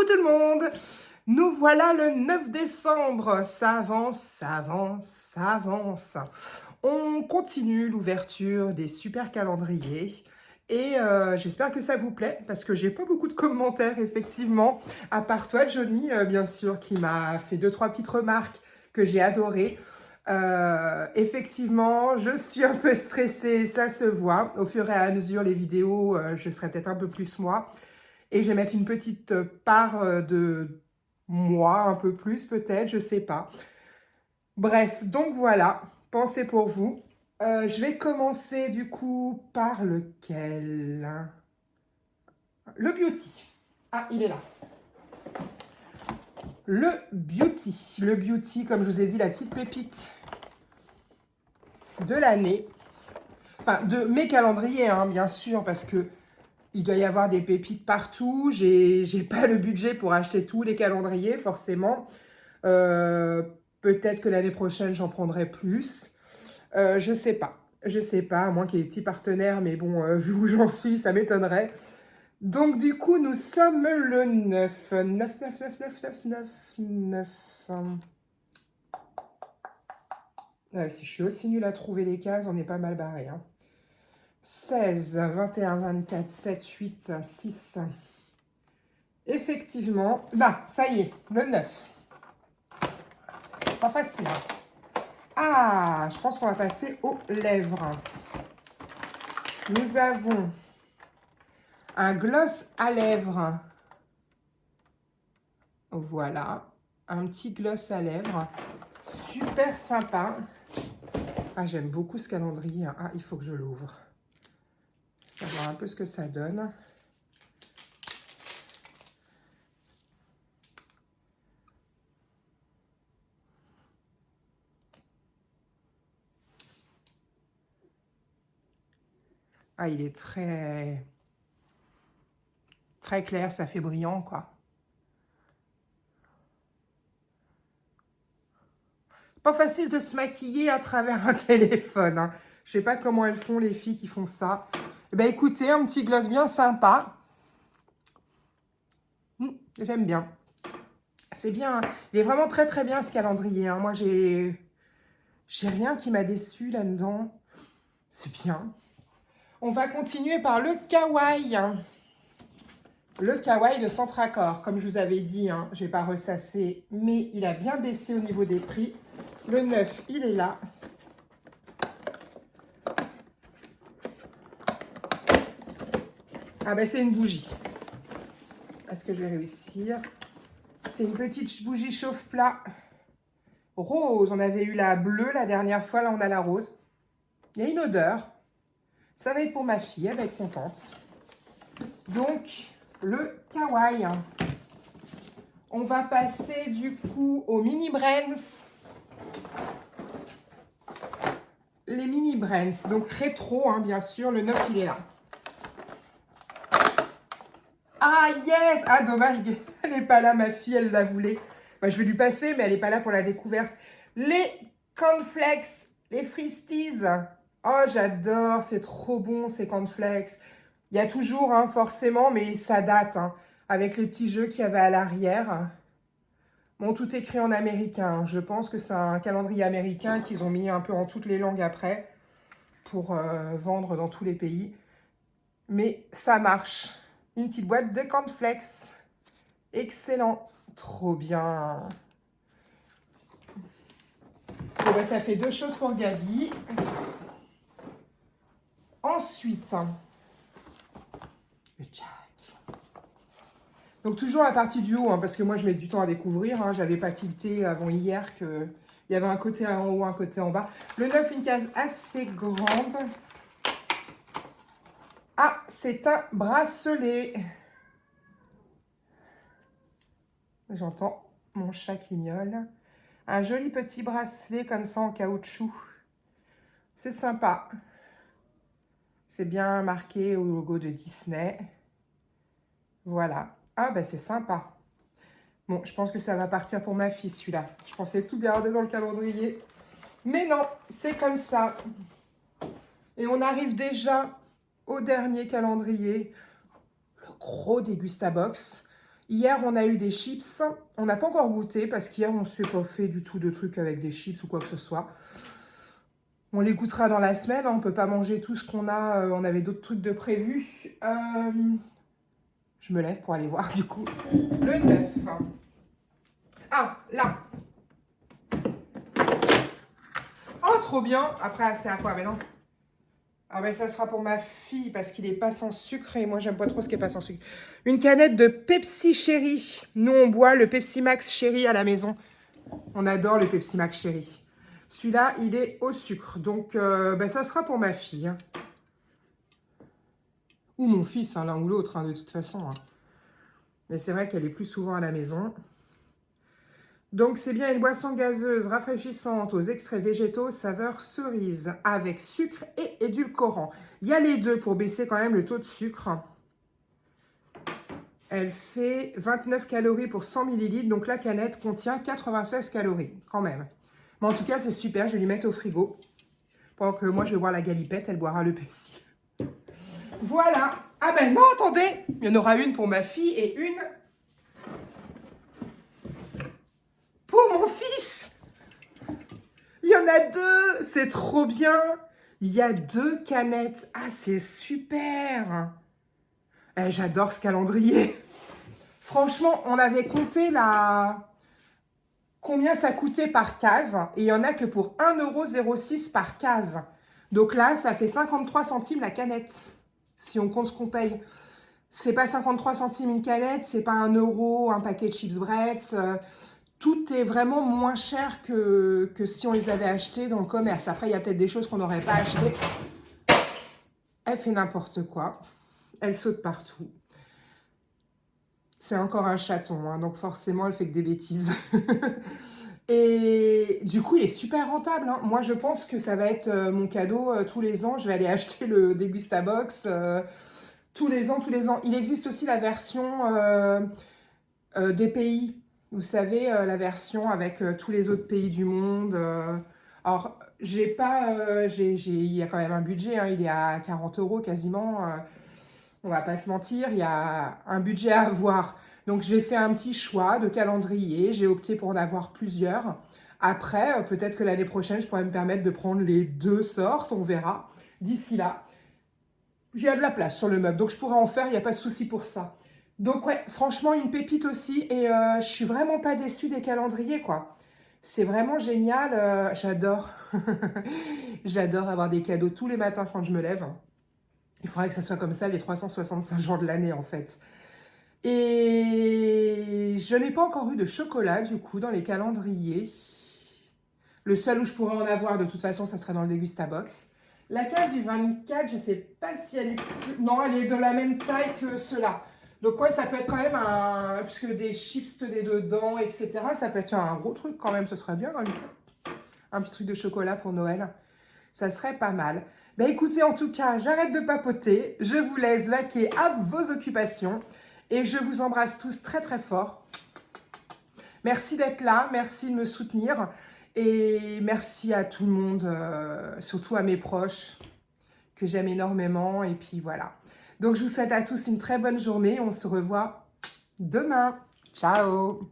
tout le monde! Nous voilà le 9 décembre. Ça avance, ça avance, ça avance. On continue l'ouverture des super calendriers. Et j'espère que ça vous plaît, parce que j'ai pas beaucoup de commentaires, effectivement, à part toi, Johnny, bien sûr, qui m'a fait 2-3 petites remarques que j'ai adorées. Effectivement, je suis un peu stressée, ça se voit. Au fur et à mesure, les vidéos, je serai peut-être un peu plus moi. Et je vais mettre une petite part de moi, un peu plus peut-être, je sais pas. Bref, donc voilà, pensez pour vous. Je vais commencer du coup par lequel? Le beauty. Ah, il est là. Le beauty. Le beauty, comme je vous ai dit, la petite pépite de l'année. Enfin, de mes calendriers, hein, bien sûr, parce que il doit y avoir des pépites partout. J'ai pas le budget pour acheter tous les calendriers, forcément. Peut-être que l'année prochaine, j'en prendrai plus. Je sais pas. Je sais pas, à moins qu'il y ait des petits partenaires, mais bon, vu où j'en suis, ça m'étonnerait. Donc, du coup, nous sommes le 9. 9, 9, 9, 9, 9, 9, 9. Si je suis aussi nulle à trouver les cases, on est pas mal barré. Hein. 16, 21, 24, 7, 8, 6. Effectivement. Là, ça y est, le 9. C'est pas facile. Ah, je pense qu'on va passer aux lèvres. Nous avons un gloss à lèvres. Voilà, un petit gloss à lèvres. Super sympa. Ah, j'aime beaucoup ce calendrier. Ah, il faut que je l'ouvre. Savoir un peu ce que ça donne. Ah, il est très clair, ça fait brillant, quoi. Pas facile de se maquiller à travers un téléphone. Hein. Je sais pas comment elles font, les filles qui font ça. Eh ben, écoutez, un petit gloss bien sympa. J'aime bien. C'est bien. Il est vraiment très, très bien, ce calendrier. Hein. Moi, j'ai rien qui m'a déçu là-dedans. C'est bien. On va continuer par le kawaii. Le kawaii de Centracor. Comme je vous avais dit, hein, je n'ai pas ressassé, mais il a bien baissé au niveau des prix. Le 9, il est là. Ah ben, c'est une bougie. Est-ce que je vais réussir? C'est une petite bougie chauffe-plat rose. On avait eu la bleue la dernière fois, là on a la rose. Il y a une odeur. Ça va être pour ma fille, elle va être contente. Donc, le kawaii. On va passer du coup aux mini brands. Les mini brands, donc rétro, hein, bien sûr. Le 9, il est là. Ah, yes! Ah, dommage, elle n'est pas là, ma fille, elle la voulait. Bah, je vais lui passer, mais elle n'est pas là pour la découverte. Les cornflakes, les Fristies. Oh, j'adore, c'est trop bon, ces cornflakes. Il y a toujours, hein, forcément, mais ça date, hein, avec les petits jeux qu'il y avait à l'arrière. Bon, tout écrit en américain. Je pense que c'est un calendrier américain qu'ils ont mis un peu en toutes les langues après pour vendre dans tous les pays. Mais ça marche. Une petite boîte de cornflakes. Excellent. Trop bien. Bon, ben, ça fait 2 choses pour Gabi. Ensuite, le Jack. Donc, toujours la partie du haut, hein, parce que moi, je mets du temps à découvrir. Hein. J'avais pas tilté avant hier qu'il y avait un côté en haut, un côté en bas. Le 9, une case assez grande. Ah, c'est un bracelet. J'entends mon chat qui miaule. Un joli petit bracelet comme ça en caoutchouc. C'est sympa. C'est bien marqué au logo de Disney. Voilà. Ah, ben c'est sympa. Bon, je pense que ça va partir pour ma fille, celui-là. Je pensais tout garder dans le calendrier. Mais non, c'est comme ça. Et on arrive déjà au dernier calendrier. Le gros Dégustabox. Hier, on a eu des chips. On n'a pas encore goûté parce qu'hier, on ne s'est pas fait du tout de trucs avec des chips ou quoi que ce soit. On les goûtera dans la semaine. On ne peut pas manger tout ce qu'on a. On avait d'autres trucs de prévus. Je me lève pour aller voir du coup le 9. Ah, là. Oh, trop bien. Après, c'est à quoi? Ben non. Ah ben ça sera pour ma fille parce qu'il n'est pas sans sucre et moi j'aime pas trop ce qui est pas sans sucre. Une canette de Pepsi Cherry. Nous on boit le Pepsi Max Cherry à la maison. On adore le Pepsi Max Cherry. Celui-là il est au sucre. Donc ben, ça sera pour ma fille. Hein. Ou mon fils, hein, l'un ou l'autre hein, de toute façon. Hein. Mais c'est vrai qu'elle est plus souvent à la maison. Donc c'est bien une boisson gazeuse rafraîchissante aux extraits végétaux saveur cerise avec sucre et édulcorant. Il y a les deux pour baisser quand même le taux de sucre. Elle fait 29 calories pour 100 ml, donc la canette contient 96 calories quand même. Mais en tout cas c'est super, je vais lui mettre au frigo. Pendant que moi je vais boire la galipette, elle boira le Pepsi. Voilà. Ah ben non, attendez, il y en aura une pour ma fille et une... pour mon fils. Il y en a deux. C'est trop bien. Il y a 2 canettes. Ah, c'est super. Eh, j'adore ce calendrier. Franchement, on avait compté combien ça coûtait par case. Et il n'y en a que pour 1,06 € par case. Donc là, ça fait 53 centimes la canette. Si on compte ce qu'on paye. C'est pas 53 centimes une canette. C'est pas 1 € un paquet de chips Bretz. Tout est vraiment moins cher que si on les avait achetés dans le commerce. Après, il y a peut-être des choses qu'on n'aurait pas achetées. Elle fait n'importe quoi. Elle saute partout. C'est encore un chaton, hein, donc forcément, elle fait que des bêtises. Et du coup, il est super rentable. Hein. Moi, je pense que ça va être mon cadeau tous les ans. Je vais aller acheter le Degustabox tous les ans, tous les ans. Il existe aussi la version des pays. Vous savez, la version avec tous les autres pays du monde. Alors, j'ai pas, il y a quand même un budget, hein, il est à 40 € quasiment. On va pas se mentir, il y a un budget à avoir. Donc, j'ai fait un petit choix de calendrier. J'ai opté pour en avoir plusieurs. Après, peut-être que l'année prochaine, je pourrais me permettre de prendre les 2 sortes. On verra. D'ici là, j'ai de la place sur le meuble. Donc, je pourrais en faire. Il n'y a pas de souci pour ça. Donc ouais, franchement, une pépite aussi. Et je suis vraiment pas déçue des calendriers, quoi. C'est vraiment génial. J'adore. J'adore avoir des cadeaux tous les matins quand je me lève. Il faudrait que ça soit comme ça les 365 jours de l'année, en fait. Et je n'ai pas encore eu de chocolat, du coup, dans les calendriers. Le seul où je pourrais en avoir, de toute façon, ça serait dans le Degustabox. La case du 24, je ne sais pas si elle est plus... Non, elle est de la même taille que ceux-là. Donc ouais, ça peut être quand même un... Puisque des chips des dedans, etc. Ça peut être un gros truc quand même. Ce serait bien un petit truc de chocolat pour Noël. Ça serait pas mal. Ben écoutez, en tout cas, j'arrête de papoter. Je vous laisse vaquer à vos occupations. Et je vous embrasse tous très très fort. Merci d'être là. Merci de me soutenir. Et merci à tout le monde, surtout à mes proches, que j'aime énormément. Et puis voilà. Donc, je vous souhaite à tous une très bonne journée. On se revoit demain. Ciao!